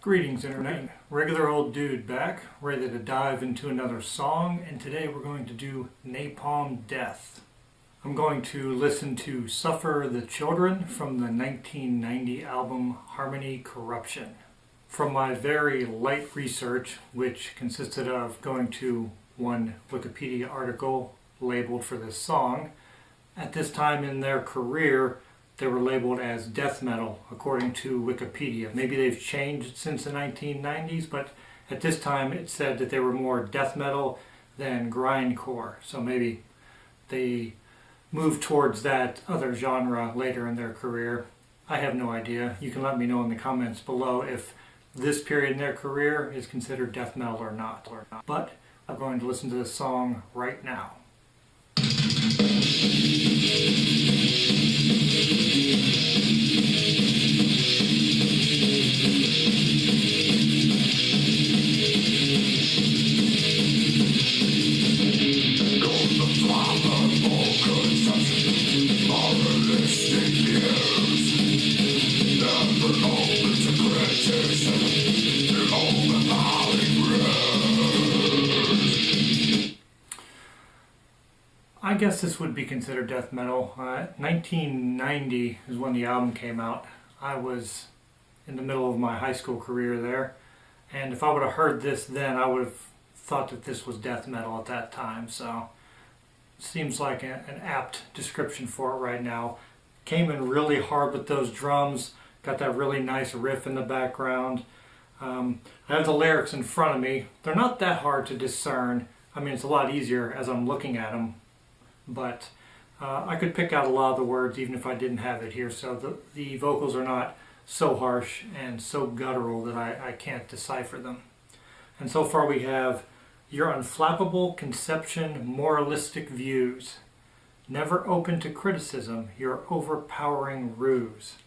Greetings, Internet. Regular old dude back, ready to dive into another song, and today we're going to do Napalm Death. I'm going to listen to Suffer the Children from the 1990 album Harmony Corruption. From my very light research, which consisted of going to one Wikipedia article labeled for this song, at this time in their career, they were labeled as death metal, according to Wikipedia. Maybe they've changed since the 1990s, but at this time it said that they were more death metal than grindcore. So maybe they moved towards that other genre later in their career. I have no idea. You can let me know in the comments below if this period in their career is considered death metal or not. But I'm going to listen to this song right now. I guess this would be considered death metal. 1990 is when the album came out. I was in the middle of my high school career there, and if I would have heard this then, I would have thought that this was death metal at that time. So it seems like an apt description for it right now. Came in really hard with those drums, got that really nice riff in the background. I have the lyrics in front of me. They're not that hard to discern. I mean, it's a lot easier as I'm looking at them. But I could pick out a lot of the words even if I didn't have it here. So the vocals are not so harsh and so guttural that I can't decipher them. And so far we have your unflappable conception, moralistic views. Never open to criticism, your overpowering ruse.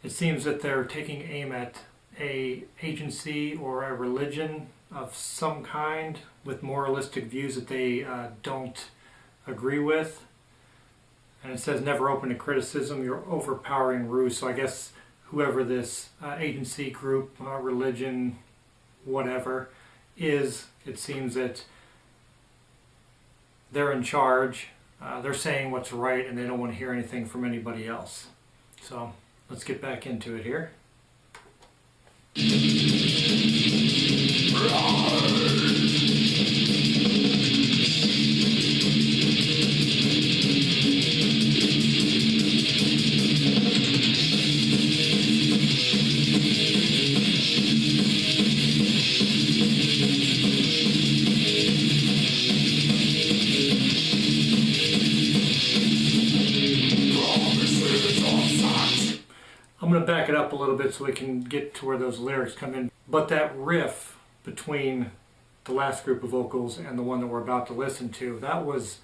It seems that they're taking aim at a agency or a religion of some kind with moralistic views that they don't agree with, and it says never open to criticism, your overpowering ruse. So I guess whoever this agency, group, religion, whatever is, it seems that they're in charge, they're saying what's right, and they don't want to hear anything from anybody else. So let's get back into it here. I'm going to back it up a little bit so we can get to where those lyrics come in. But that riff between the last group of vocals and the one that we're about to listen to, has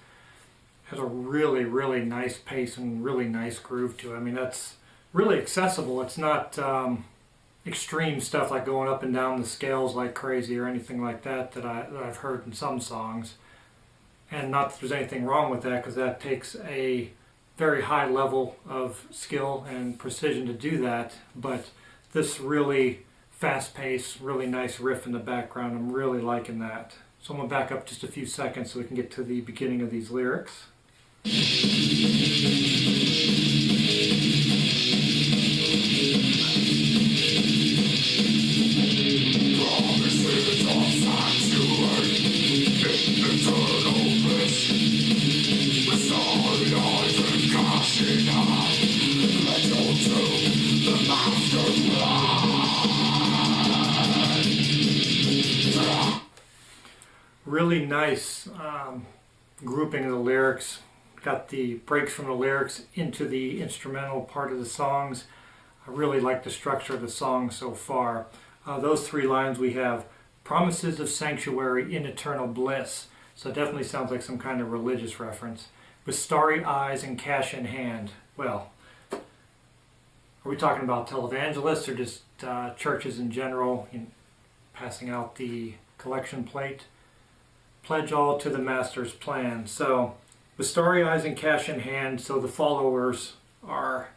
a really, really nice pace and really nice groove to it. I mean, that's really accessible. It's not extreme stuff like going up and down the scales like crazy or anything like that I've heard in some songs. And not that there's anything wrong with that, because that takes a very high level of skill and precision to do that, but this really fast-paced, really nice riff in the background, I'm really liking that. So I'm going to back up just a few seconds so we can get to the beginning of these lyrics. Really nice grouping of the lyrics. Got the breaks from the lyrics into the instrumental part of the songs. I really like the structure of the song so far. Those three lines we have, promises of sanctuary in eternal bliss. So it definitely sounds like some kind of religious reference. With starry eyes and cash in hand. Well, are we talking about televangelists or just churches in general, passing out the collection plate? Pledge all to the master's plan. So with starry eyes and cash in hand, so the followers are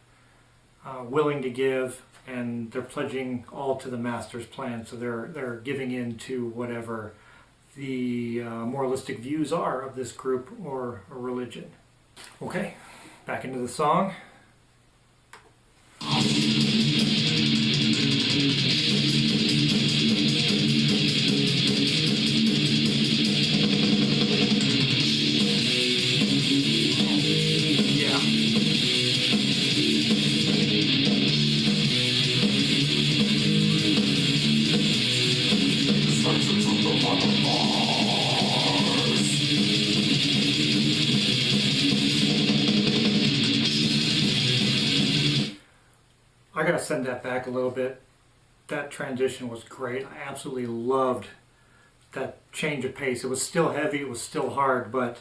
willing to give and they're pledging all to the master's plan. So they're giving in to whatever the moralistic views are of this group or a religion. Okay, back into the song. I gotta send that back a little bit. That transition was great. I absolutely loved that change of pace. It was still heavy, it was still hard, but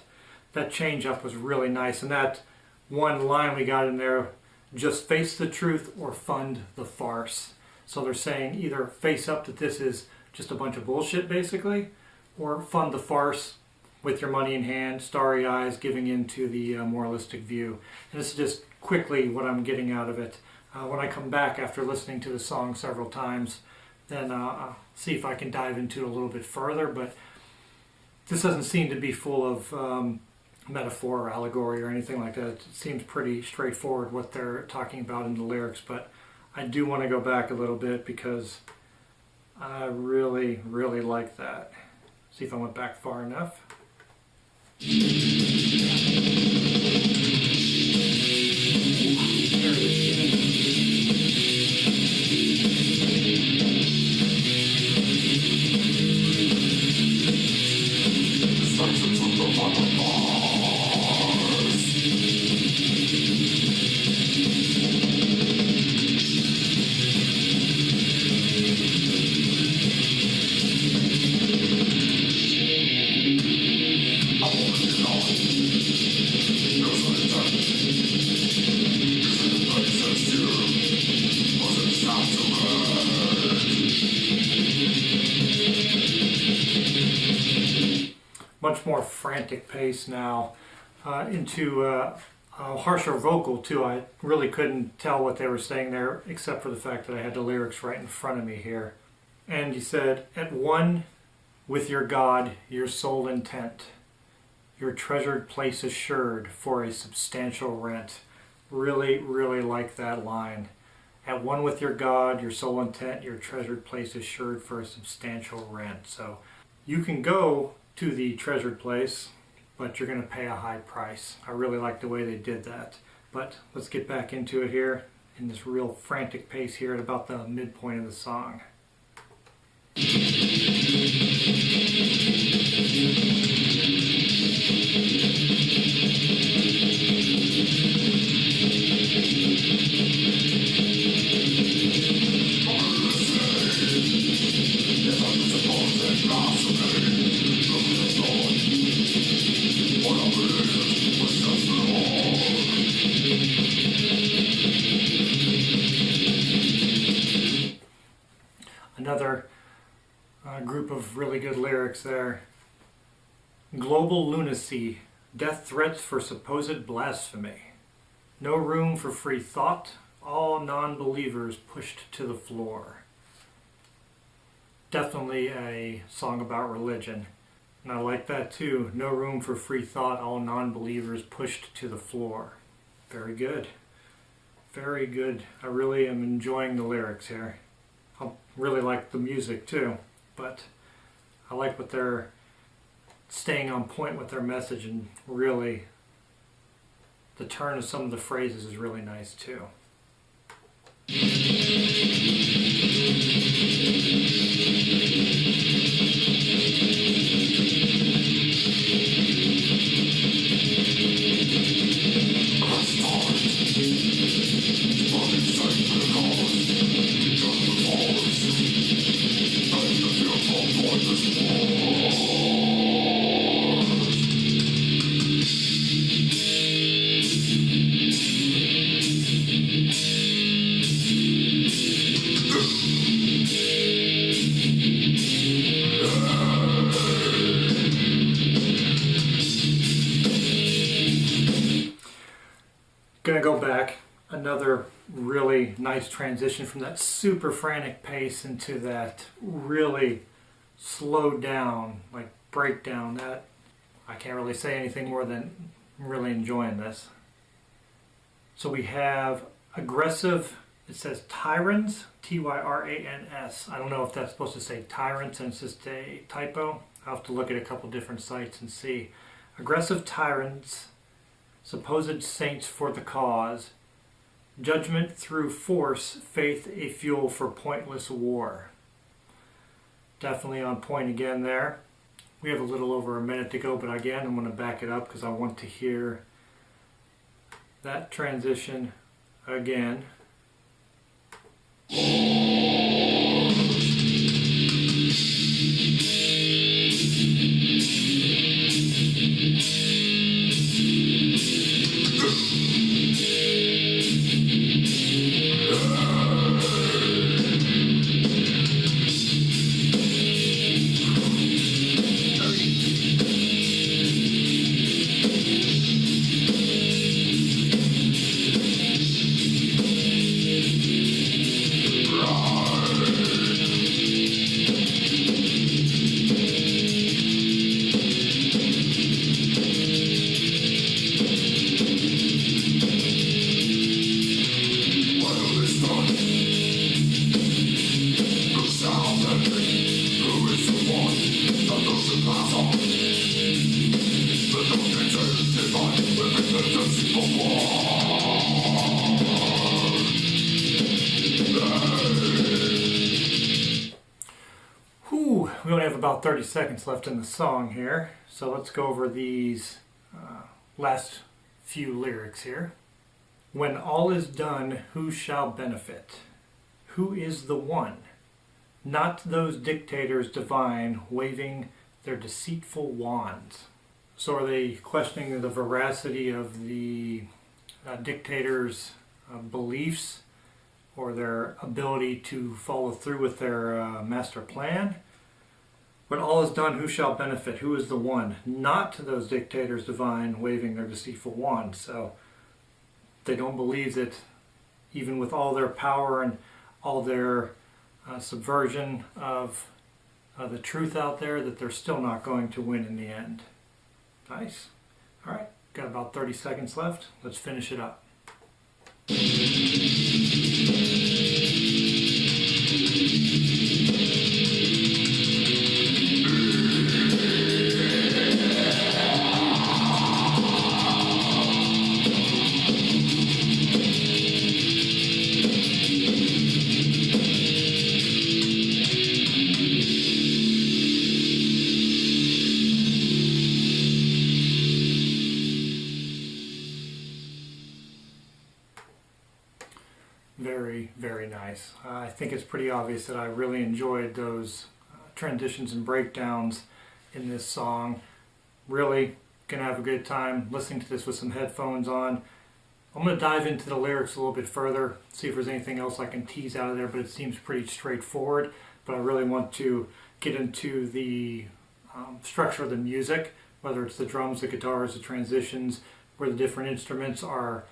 that change up was really nice. And that one line we got in there, just face the truth or fund the farce. So they're saying either face up that this is just a bunch of bullshit basically, or fund the farce with your money in hand, starry eyes, giving in to the moralistic view. And this is just quickly what I'm getting out of it. When I come back after listening to the song several times, then I'll see if I can dive into it a little bit further. But this doesn't seem to be full of metaphor or allegory or anything like that. It seems pretty straightforward what they're talking about in the lyrics. But I do want to go back a little bit because I really, really like that. See if I went back far enough. There it is. Much more frantic pace now, into a harsher vocal too. I really couldn't tell what they were saying there except for the fact that I had the lyrics right in front of me here. And he said, at one with your God, your sole intent, your treasured place assured for a substantial rent. Really, really like that line. At one with your God, your sole intent, your treasured place assured for a substantial rent. So you can go to the treasured place, but you're going to pay a high price. I really like the way they did that. But let's get back into it here in this real frantic pace here at about the midpoint of the song. Another group of really good lyrics there. Global lunacy, death threats for supposed blasphemy. No room for free thought, all non-believers pushed to the floor. Definitely a song about religion. And I like that too. No room for free thought, all non-believers pushed to the floor. Very good. Very good. I really am enjoying the lyrics here. I really like the music too, but I like what they're staying on point with their message, and really the turn of some of the phrases is really nice too. nice transition from that super frantic pace into that really slowed down, like breakdown. That I can't really say anything more than I'm really enjoying this. So we have aggressive, it says Tyrans, Tyrans. I don't know if that's supposed to say tyrants and it's just a typo. I'll have to look at a couple different sites and see. Aggressive tyrants, supposed saints for the cause, judgment through force, faith a fuel for pointless war. Definitely on point again there. We have a little over a minute to go, but again, I'm going to back it up because I want to hear that transition again. We only have about 30 seconds left in the song here, so let's go over these last few lyrics here. When all is done, who shall benefit? Who is the one? Not those dictators divine, waving their deceitful wands. So are they questioning the veracity of the dictators' beliefs or their ability to follow through with their master plan? When all is done, who shall benefit? Who is the one? Not those dictators divine, waving their deceitful wand. So they don't believe that even with all their power and all their subversion of the truth out there, that they're still not going to win in the end. Nice. All right, got about 30 seconds left. Let's finish it up. Very, very nice. I think it's pretty obvious that I really enjoyed those transitions and breakdowns in this song. Really gonna have a good time listening to this with some headphones on. I'm gonna dive into the lyrics a little bit further, see if there's anything else I can tease out of there, but it seems pretty straightforward. But I really want to get into the structure of the music, whether it's the drums, the guitars, the transitions, where the different instruments are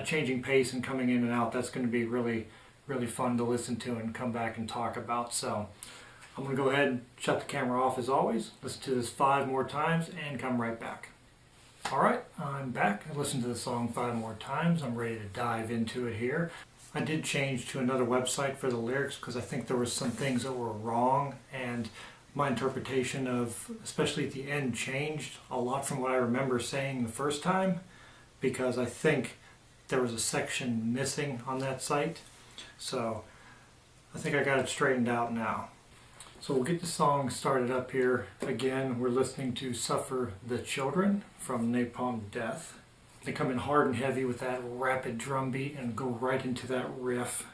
changing pace and coming in and out. That's going to be really, really fun to listen to and come back and talk about. So I'm going to go ahead and shut the camera off as always, listen to this 5 more times, and come right back. All right, I'm back. I listened to the song 5 more times. I'm ready to dive into it here. I did change to another website for the lyrics because I think there were some things that were wrong, and my interpretation of, especially at the end, changed a lot from what I remember saying the first time, because I think there was a section missing on that site. So I think I got it straightened out now. So we'll get the song started up here. Again, we're listening to Suffer the Children from Napalm Death. They come in hard and heavy with that rapid drum beat and go right into that riff.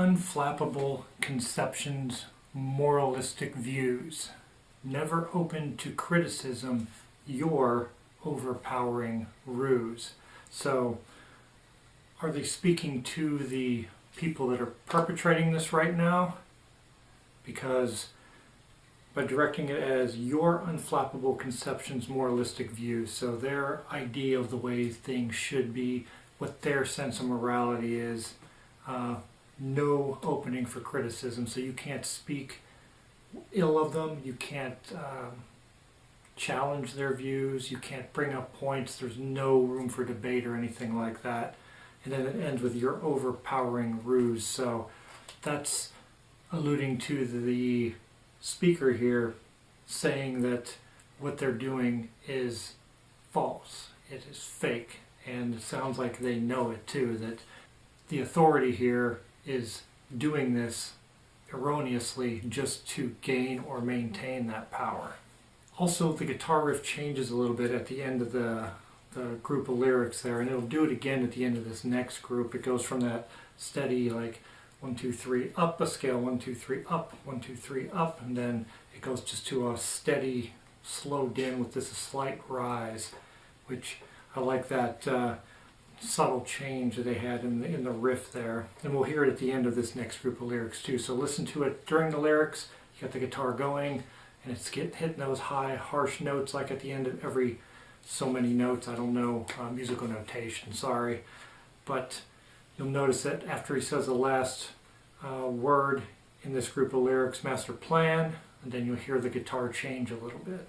unflappable conceptions, moralistic views, never open to criticism, your overpowering ruse. So, are they speaking to the people that are perpetrating this right now? Because by directing it as your unflappable conceptions, moralistic views, so their idea of the way things should be, what their sense of morality is, no opening for criticism. So you can't speak ill of them, you can't challenge their views, you can't bring up points, there's no room for debate or anything like that. And then it ends with your overpowering ruse. So that's alluding to the speaker here saying that what they're doing is false, it is fake, and it sounds like they know it too, that the authority here is doing this erroneously just to gain or maintain that power. Also, the guitar riff changes a little bit at the end of the group of lyrics there, and it'll do it again at the end of this next group. It goes from that steady, like 1, 2, 3 up a scale, 1, 2, 3 up, 1, 2, 3 up, and then it goes just to a steady, slowed in with this slight rise, which I like that subtle change that they had in the riff there. And we'll hear it at the end of this next group of lyrics too. So listen to it during the lyrics. You got the guitar going, and it's hitting those high, harsh notes like at the end of every so many notes. I don't know musical notation, sorry. But you'll notice that after he says the last word in this group of lyrics, master plan, and then you'll hear the guitar change a little bit.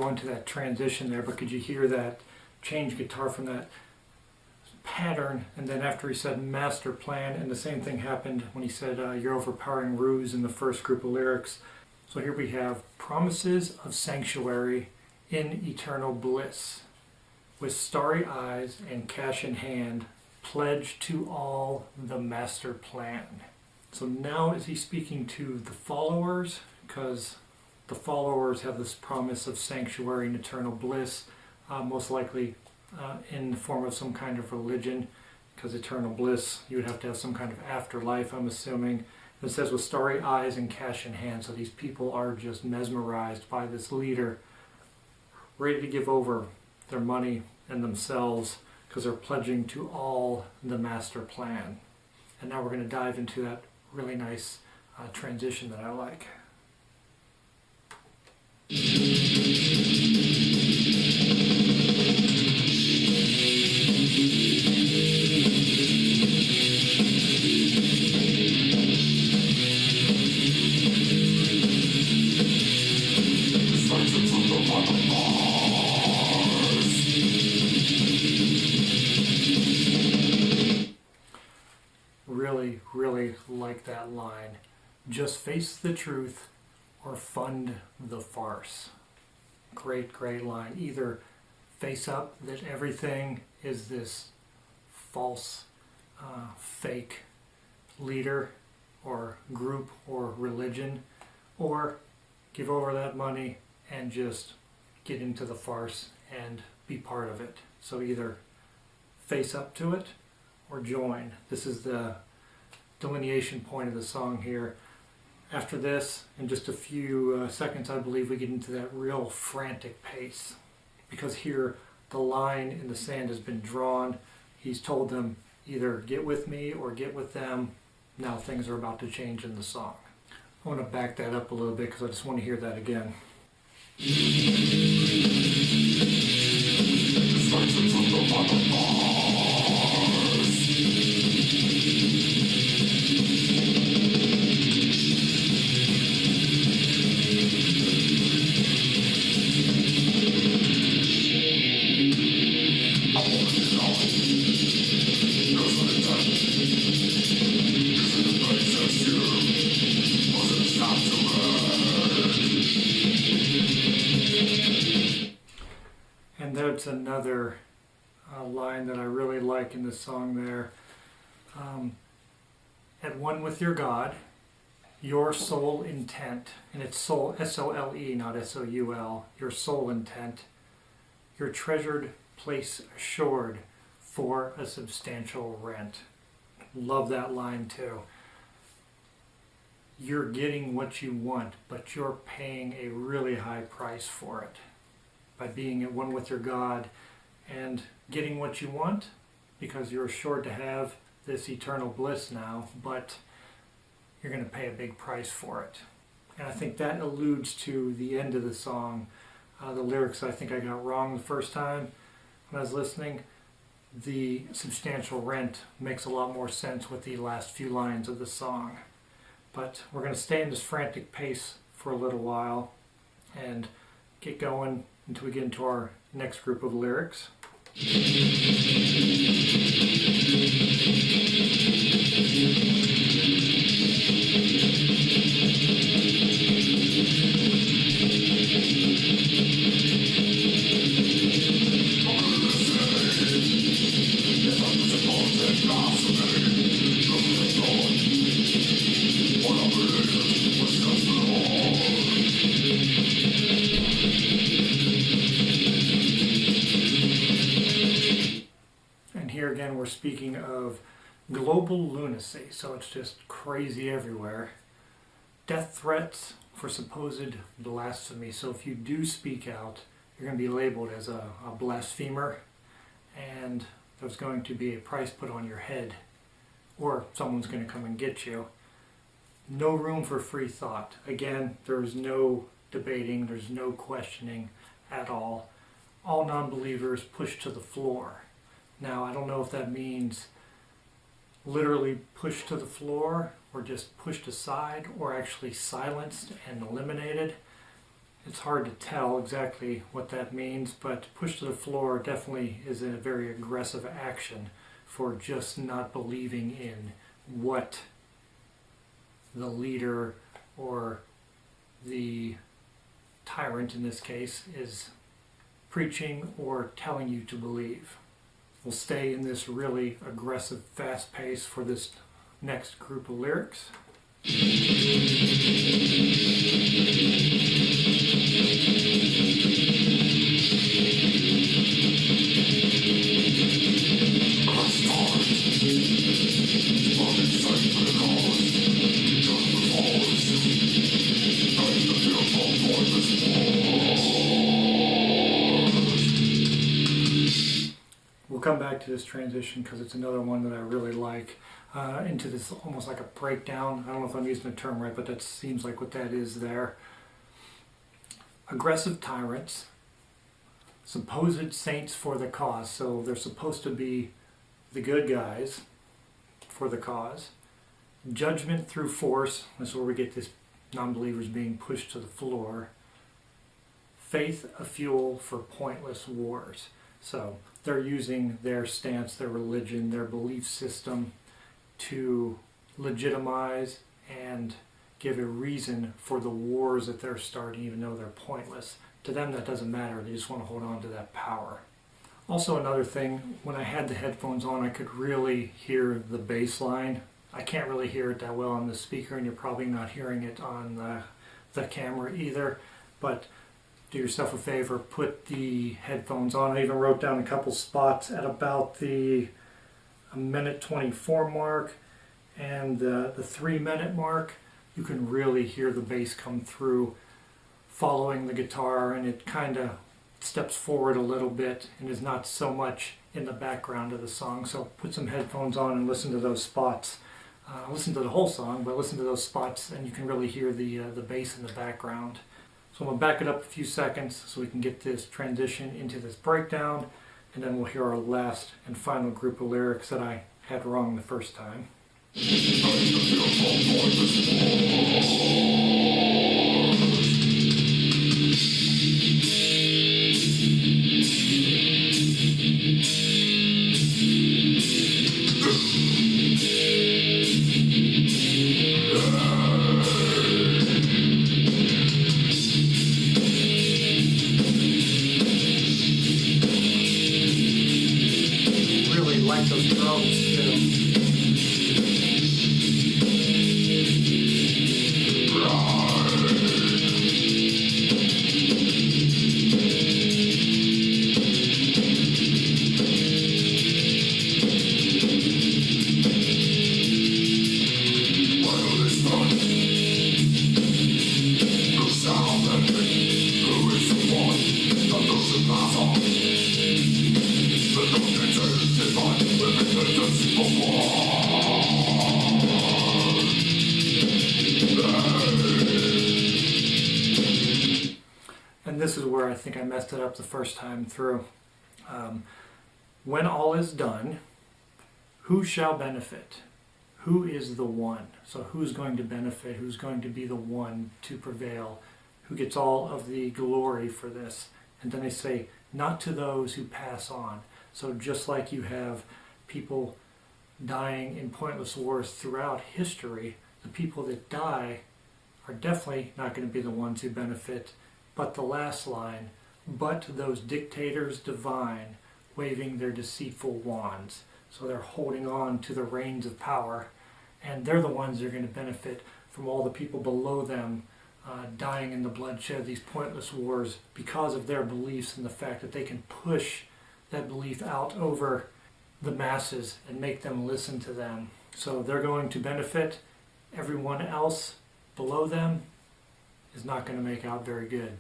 Into that transition there, but could you hear that change guitar from that pattern? And then after he said master plan, and the same thing happened when he said your overpowering ruse in the first group of lyrics. So here we have promises of sanctuary in eternal bliss, with starry eyes and cash in hand, pledge to all the master plan. So now is he speaking to the followers? Because the followers have this promise of sanctuary and eternal bliss, most likely in the form of some kind of religion, because eternal bliss, you would have to have some kind of afterlife, I'm assuming. It says with starry eyes and cash in hand, so these people are just mesmerized by this leader, ready to give over their money and themselves, because they're pledging to all the master plan. And now we're going to dive into that really nice transition that I like. Really like that line. Just face the truth or fund the farce. Great line. Either face up that everything is this false, fake leader or group or religion, or give over that money and just get into the farce and be part of it. So either face up to it or join. This is the delineation point of the song here. After this, in just a few seconds, I believe we get into that real frantic pace, because here the line in the sand has been drawn. He's told them either get with me or get with them. Now things are about to change in the song. I want to back that up a little bit because I just want to hear that again. gets another line that I really like in the song there. At one with your God, your sole intent, and it's soul, S-O-L-E, not S-O-U-L, your sole intent, your treasured place assured for a substantial rent. Love that line too. You're getting what you want, but you're paying a really high price for it. By being at one with your God and getting what you want, because you're assured to have this eternal bliss now, but you're going to pay a big price for it. And I think that alludes to the end of the song. The lyrics I think I got wrong the first time when I was listening. The substantial rent makes a lot more sense with the last few lines of the song. But we're going to stay in this frantic pace for a little while and get going until we get into our next group of lyrics. Here again, we're speaking of global lunacy, so it's just crazy everywhere. Death threats for supposed blasphemy. So if you do speak out, you're going to be labeled as a blasphemer, and there's going to be a price put on your head, or someone's going to come and get you. No room for free thought. Again, there's no debating, there's no questioning at all. All non-believers pushed to the floor. Now, I don't know if that means literally pushed to the floor or just pushed aside or actually silenced and eliminated. It's hard to tell exactly what that means, but pushed to the floor definitely is a very aggressive action for just not believing in what the leader or the tyrant in this case is preaching or telling you to believe. We'll stay in this really aggressive, fast pace for this next group of lyrics. We'll come back to this transition because it's another one that I really like, into this almost like a breakdown. I don't know if I'm using the term right, but that seems like what that is there. Aggressive tyrants, supposed saints for the cause. So they're supposed to be the good guys for the cause. Judgment through force. That's where we get this non-believers being pushed to the floor. Faith, a fuel for pointless wars. So they're using their stance, their religion, their belief system to legitimize and give a reason for the wars that they're starting, even though they're pointless. To them, that doesn't matter. They just want to hold on to that power. Also, another thing, when I had the headphones on, I could really hear the bass line. I can't really hear it that well on the speaker, and you're probably not hearing it on the camera either. But do yourself a favor, put the headphones on. I even wrote down a couple spots at about the minute 24 mark and the 3-minute mark. You can really hear the bass come through following the guitar, and it kind of steps forward a little bit and is not so much in the background of the song. So put some headphones on and listen to those spots. Listen to the whole song, but listen to those spots and you can really hear the bass in the background. So I'm going to back it up a few seconds so we can get this transition into this breakdown, and then we'll hear our last and final group of lyrics that I had wrong the first time. this is where I think I messed it up the first time through. When all is done, who shall benefit? Who is the one? So who's going to benefit? Who's going to be the one to prevail? Who gets all of the glory for this? And then they say, not to those who pass on. So just like you have people dying in pointless wars throughout history, the people that die are definitely not going to be the ones who benefit. But the last line, but those dictators divine, waving their deceitful wands. So they're holding on to the reins of power, and they're the ones that are going to benefit from all the people below them dying in the bloodshed of these pointless wars because of their beliefs and the fact that they can push that belief out over the masses and make them listen to them. So they're going to benefit. Everyone else below them is not going to make out very good.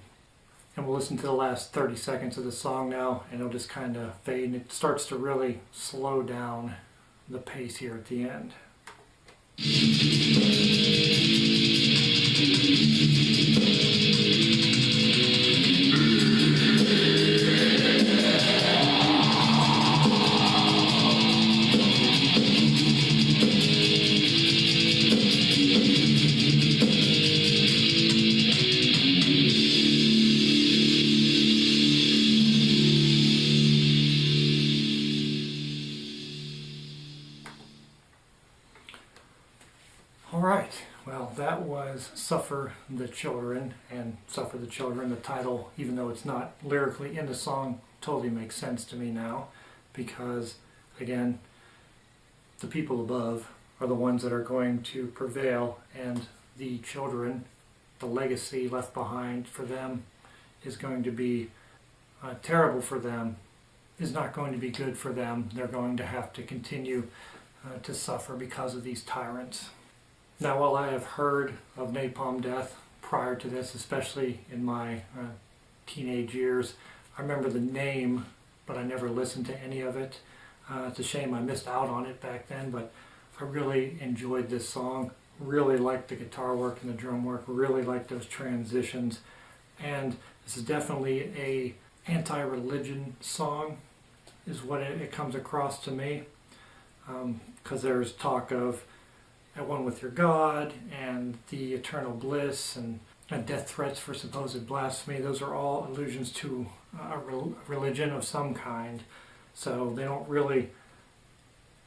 And we'll listen to the last 30 seconds of the song now, and it'll just kind of fade, and it starts to really slow down the pace here at the end. All right, well, that was Suffer the Children, and Suffer the Children, the title, even though it's not lyrically in the song, totally makes sense to me now, because, again, the people above are the ones that are going to prevail, and the children, the legacy left behind for them is going to be terrible for them, is not going to be good for them. They're going to have to continue to suffer because of these tyrants. Now, while I have heard of Napalm Death prior to this, especially in my teenage years, I remember the name, but I never listened to any of it. It's a shame I missed out on it back then, but I really enjoyed this song, really liked the guitar work and the drum work, really liked those transitions, and this is definitely a anti-religion song, is what it comes across to me, because there's talk of at one with your God, and the eternal bliss, and death threats for supposed blasphemy. Those are all allusions to a religion of some kind. So they don't really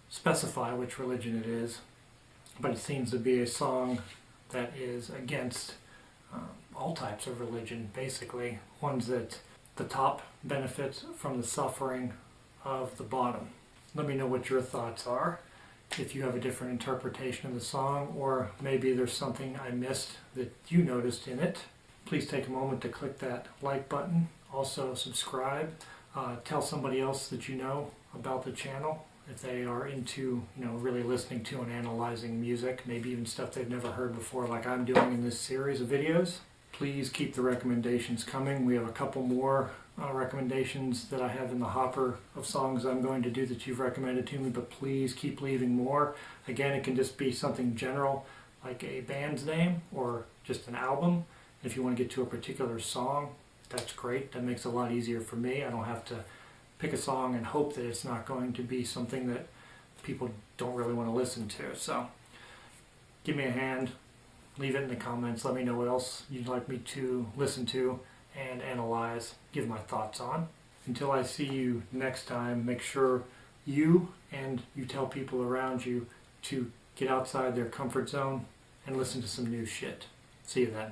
specify which religion it is, but it seems to be a song that is against all types of religion, basically. Ones that the top benefits from the suffering of the bottom. Let me know what your thoughts are. If you have a different interpretation of the song, or maybe there's something I missed that you noticed in it, please take a moment to click that like button. Also subscribe. Tell somebody else that you know about the channel if they are into, really listening to and analyzing music, maybe even stuff they've never heard before like I'm doing in this series of videos. Please keep the recommendations coming. We have a couple more recommendations that I have in the hopper of songs I'm going to do that you've recommended to me, but please keep leaving more. Again, it can just be something general like a band's name or just an album. If you want to get to a particular song, that's great. That makes it a lot easier for me. I don't have to pick a song and hope that it's not going to be something that people don't really want to listen to. So give me a hand. Leave it in the comments. Let me know what else you'd like me to listen to and analyze, give my thoughts on. Until I see you next time, make sure you tell people around you to get outside their comfort zone and listen to some new shit. See you then.